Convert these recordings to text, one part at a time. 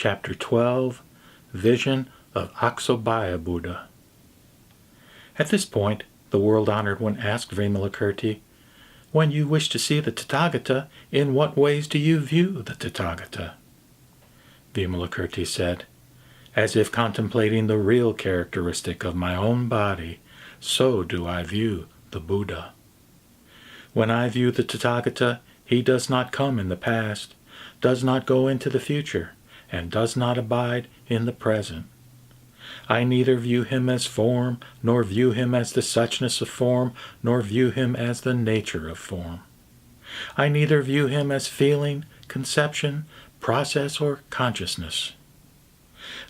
Chapter 12, Vision of Aksobhya Buddha. At this point, the world-honored one asked Vimalakirti, "When you wish to see the Tathagata, in what ways do you view the Tathagata?" Vimalakirti said, "As if contemplating the real characteristic of my own body, so do I view the Buddha. When I view the Tathagata, he does not come in the past, does not go into the future, and does not abide in the present. I neither view him as form, nor view him as the suchness of form, nor view him as the nature of form. I neither view him as feeling, conception, process, or consciousness,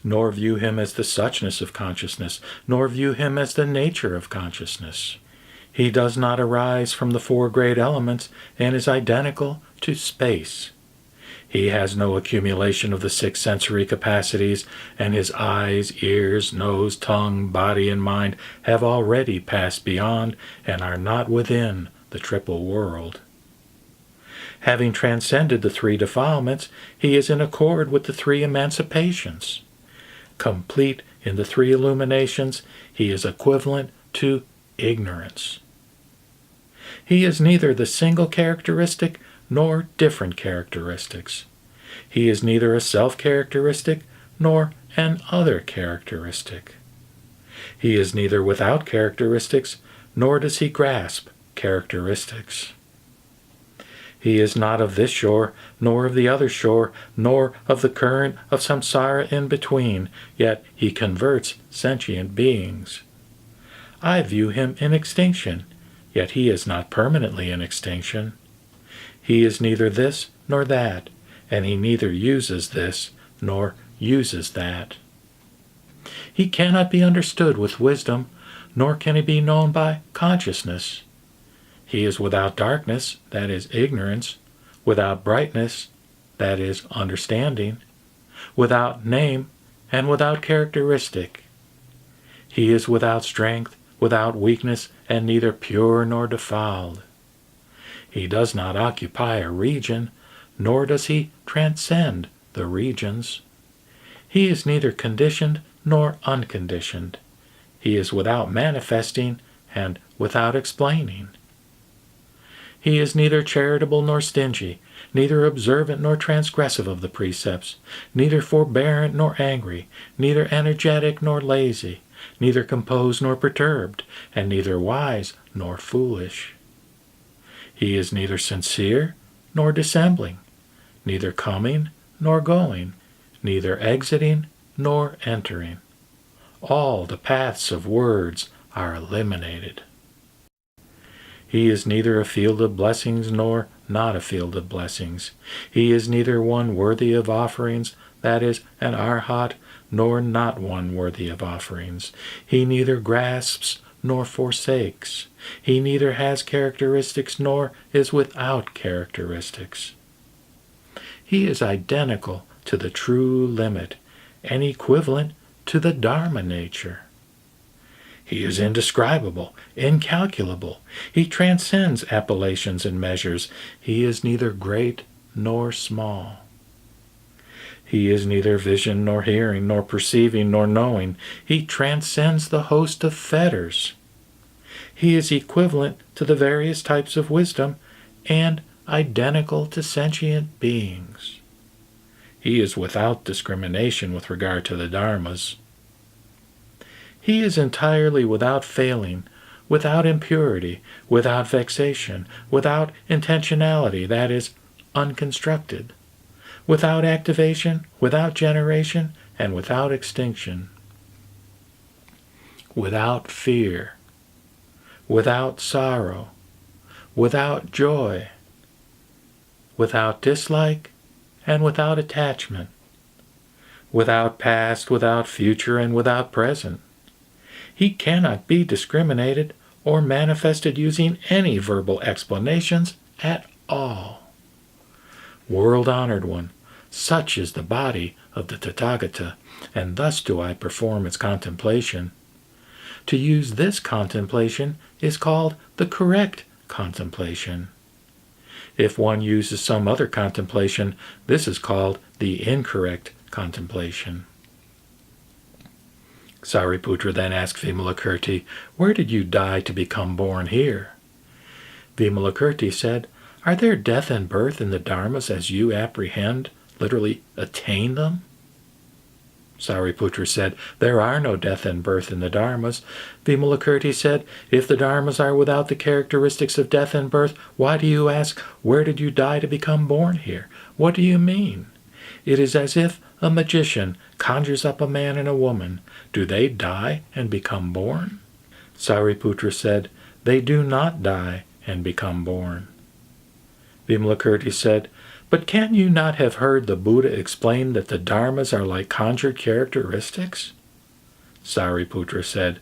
nor view him as the suchness of consciousness, nor view him as the nature of consciousness. He does not arise from the four great elements and is identical to space. He has no accumulation of the six sensory capacities, and his eyes, ears, nose, tongue, body, and mind have already passed beyond and are not within the triple world. Having transcended the three defilements, he is in accord with the three emancipations. Complete in the three illuminations, he is equivalent to ignorance. He is neither the single characteristic nor different characteristics. He is neither a self-characteristic nor an other characteristic. He is neither without characteristics, nor does he grasp characteristics. He is not of this shore, nor of the other shore, nor of the current of samsara in between, yet he converts sentient beings. I view him in extinction, yet he is not permanently in extinction. He is neither this nor that, and he neither uses this nor uses that. He cannot be understood with wisdom, nor can he be known by consciousness. He is without darkness, that is ignorance, without brightness, that is understanding, without name, and without characteristic. He is without strength, without weakness, and neither pure nor defiled. He does not occupy a region, nor does he transcend the regions. He is neither conditioned nor unconditioned. He is without manifesting and without explaining. He is neither charitable nor stingy, neither observant nor transgressive of the precepts, neither forbearant nor angry, neither energetic nor lazy, neither composed nor perturbed, and neither wise nor foolish. He is neither sincere nor dissembling, neither coming nor going, neither exiting nor entering. All the paths of words are eliminated. He is neither a field of blessings nor not a field of blessings. He is neither one worthy of offerings, that is, an arhat, nor not one worthy of offerings. He neither grasps nor forsakes. He neither has characteristics nor is without characteristics. He is identical to the true limit and equivalent to the Dharma nature. He is indescribable, incalculable. He transcends appellations and measures. He is neither great nor small. He is neither vision nor hearing, nor perceiving nor knowing. He transcends the host of fetters. He is equivalent to the various types of wisdom and identical to sentient beings. He is without discrimination with regard to the dharmas. He is entirely without failing, without impurity, without vexation, without intentionality, that is, unconstructed, without activation, without generation, and without extinction, without fear, without sorrow, without joy, without dislike, and without attachment, without past, without future, and without present. He cannot be discriminated or manifested using any verbal explanations at all. World-honored one, such is the body of the Tathagata, and thus do I perform its contemplation. To use this contemplation is called the correct contemplation. If one uses some other contemplation, this is called the incorrect contemplation. Sariputra then asked Vimalakirti, "Where did you die to become born here?" Vimalakirti said, "Are there death and birth in the dharmas as you apprehend, literally attain them?" Sariputra said, "There are no death and birth in the dharmas." Vimalakirti said, "If the dharmas are without the characteristics of death and birth, why do you ask, 'Where did you die to become born here?' What do you mean? It is as if a magician conjures up a man and a woman. Do they die and become born?" Sariputra said, "They do not die and become born." Vimalakirti said, "But can you not have heard the Buddha explain that the dharmas are like conjured characteristics?" Sariputra said,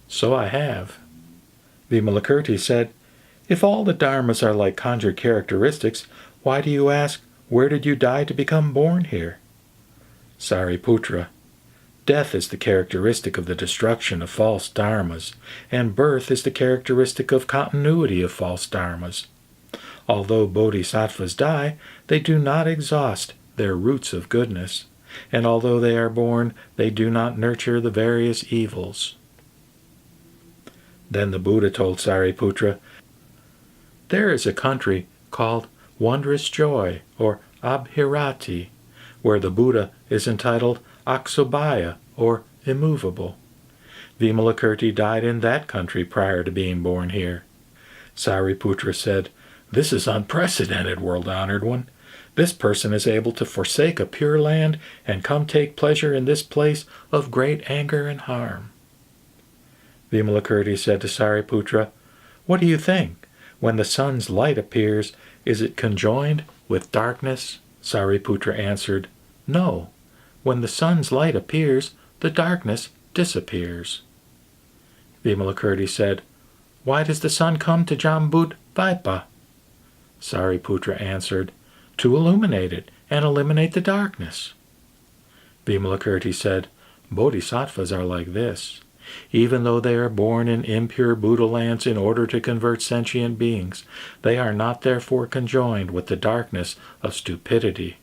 "So I have." Vimalakirti said, "If all the dharmas are like conjured characteristics, why do you ask, 'Where did you die to become born here?'" Sariputra, "Death is the characteristic of the destruction of false dharmas, and birth is the characteristic of continuity of false dharmas. Although bodhisattvas die, they do not exhaust their roots of goodness, and although they are born, they do not nurture the various evils." Then the Buddha told Sariputra, "There is a country called Wondrous Joy, or Abhirati, where the Buddha is entitled Aksobhya, or immovable. Vimalakirti died in that country prior to being born here." Sariputra said, "This is unprecedented, world-honored one. This person is able to forsake a pure land and come take pleasure in this place of great anger and harm." Vimalakirti said to Sariputra, "What do you think? When the sun's light appears, is it conjoined with darkness?" Sariputra answered, "No. When the sun's light appears, the darkness disappears." Vimalakirti said, "Why does the sun come to Jambudvipa?" Sariputra answered, "To illuminate it and eliminate the darkness." Vimalakirti said, "Bodhisattvas are like this. Even though they are born in impure Buddha lands in order to convert sentient beings, they are not therefore conjoined with the darkness of stupidity.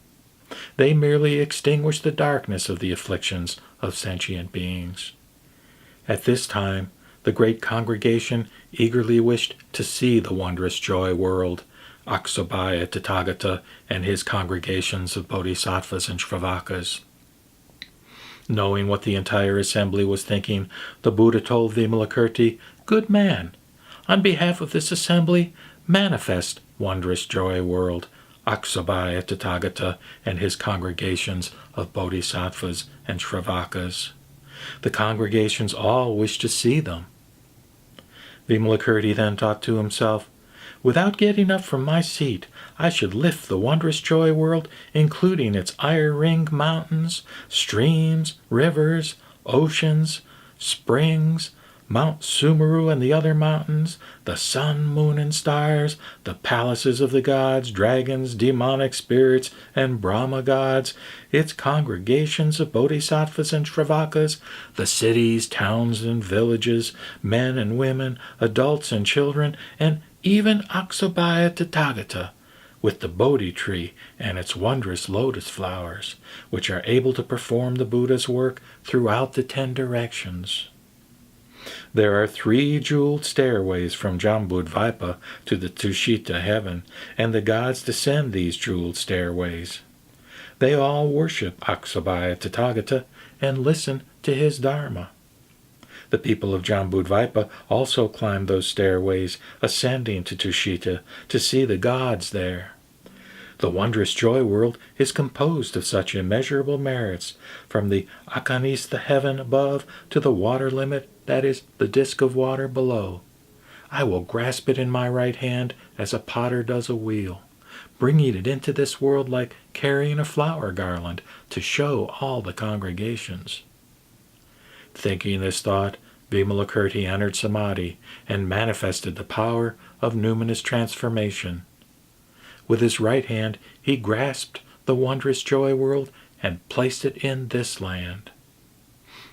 They merely extinguish the darkness of the afflictions of sentient beings." At this time, the great congregation eagerly wished to see the wondrous joy world, Aksobhya Tathagata and his congregations of bodhisattvas and shravakas. Knowing what the entire assembly was thinking, the Buddha told Vimalakirti, "Good man, on behalf of this assembly, manifest wondrous joy world, Aksobhya Tathagata and his congregations of bodhisattvas and shravakas." The congregations all wished to see them. Vimalakirti then thought to himself, "Without getting up from my seat, I should lift the wondrous joy world, including its iron-ring mountains, streams, rivers, oceans, springs, Mount Sumeru and the other mountains, the sun, moon, and stars, the palaces of the gods, dragons, demonic spirits, and Brahma gods, its congregations of bodhisattvas and shravakas, the cities, towns, and villages, men and women, adults and children, and even Aksobhya Tathagata, with the Bodhi tree and its wondrous lotus flowers, which are able to perform the Buddha's work throughout the 10 directions. There are 3 jeweled stairways from Jambudvipa to the Tushita heaven, and the gods descend these jeweled stairways. They all worship Aksobhya Tathagata and listen to his Dharma. The people of Jambudvipa also climb those stairways, ascending to Tushita to see the gods there. The wondrous joy world is composed of such immeasurable merits, from the Akanistha heaven above to the water limit, that is, the disk of water below. I will grasp it in my right hand as a potter does a wheel, bringing it into this world like carrying a flower garland to show all the congregations." Thinking this thought, Vimalakirti entered Samadhi and manifested the power of numinous transformation. With his right hand, he grasped the wondrous joy world and placed it in this land.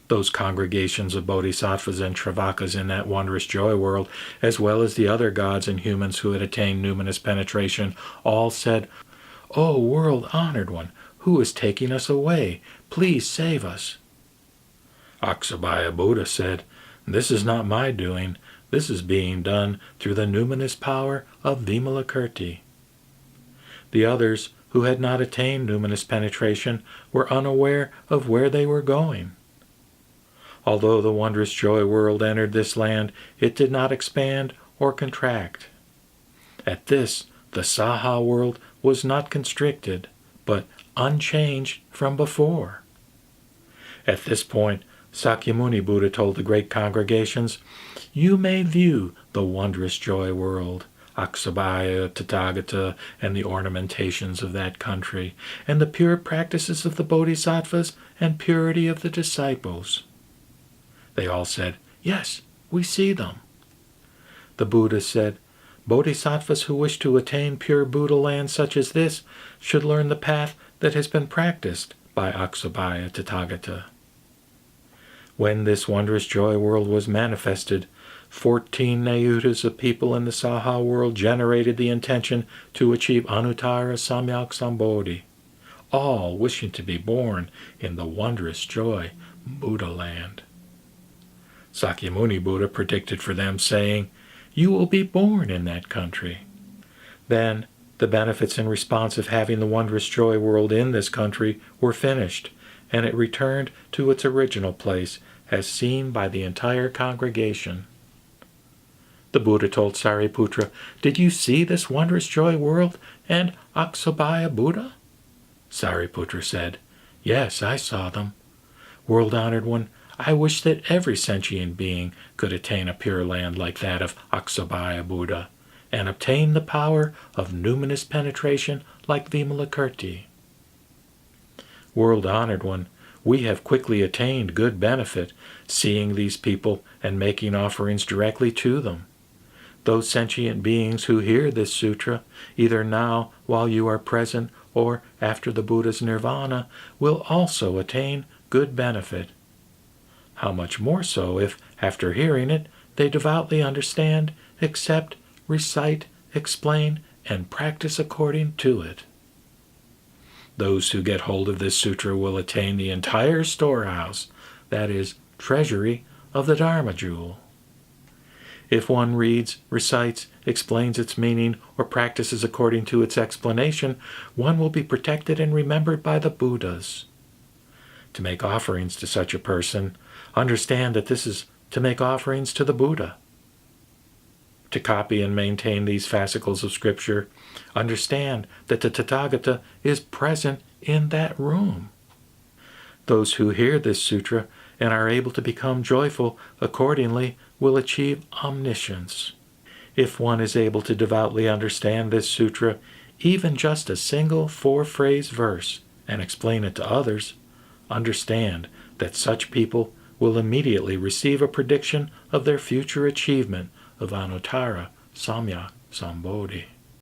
Those congregations of bodhisattvas and shravakas in that wondrous joy world, as well as the other gods and humans who had attained numinous penetration, all said, "O world-honored one, who is taking us away? Please save us." Aksobhya Buddha said, "This is not my doing. This is being done through the numinous power of Vimalakirti." The others, who had not attained numinous penetration, were unaware of where they were going. Although the wondrous joy world entered this land, it did not expand or contract. At this, the Saha world was not constricted, but unchanged from before. At this point, Sakyamuni Buddha told the great congregations, "You may view the wondrous joy world, Aksobhya, Tathagata, and the ornamentations of that country, and the pure practices of the bodhisattvas and purity of the disciples." They all said, "Yes, we see them." The Buddha said, "Bodhisattvas who wish to attain pure Buddha land such as this should learn the path that has been practiced by Aksobhya Tathagata." When this wondrous joy world was manifested, 14 Nayutas of people in the Saha world generated the intention to achieve Anuttara Samyak Sambodhi, all wishing to be born in the wondrous joy Buddha land. Sakyamuni Buddha predicted for them, saying, "You will be born in that country." Then the benefits in response of having the wondrous joy world in this country were finished, and it returned to its original place as seen by the entire congregation. The Buddha told Sariputra, "Did you see this wondrous joy world and Aksobhya Buddha?" Sariputra said, "Yes, I saw them. World-honored one, I wish that every sentient being could attain a pure land like that of Aksobhya Buddha, and obtain the power of numinous penetration like Vimalakirti. World-honored one, we have quickly attained good benefit, seeing these people and making offerings directly to them. Those sentient beings who hear this sutra, either now while you are present or after the Buddha's nirvana, will also attain good benefit. How much more so if, after hearing it, they devoutly understand, accept, recite, explain, and practice according to it. Those who get hold of this sutra will attain the entire storehouse, that is, treasury, of the Dharma jewel. If one reads, recites, explains its meaning, or practices according to its explanation, one will be protected and remembered by the Buddhas. To make offerings to such a person, understand that this is to make offerings to the Buddha. To copy and maintain these fascicles of Scripture, understand that the Tathagata is present in that room. Those who hear this sutra and are able to become joyful accordingly will achieve omniscience. If one is able to devoutly understand this sutra, even just a single 4-phrase verse, and explain it to others, understand that such people will immediately receive a prediction of their future achievement of Anuttara Samyak Sambodhi.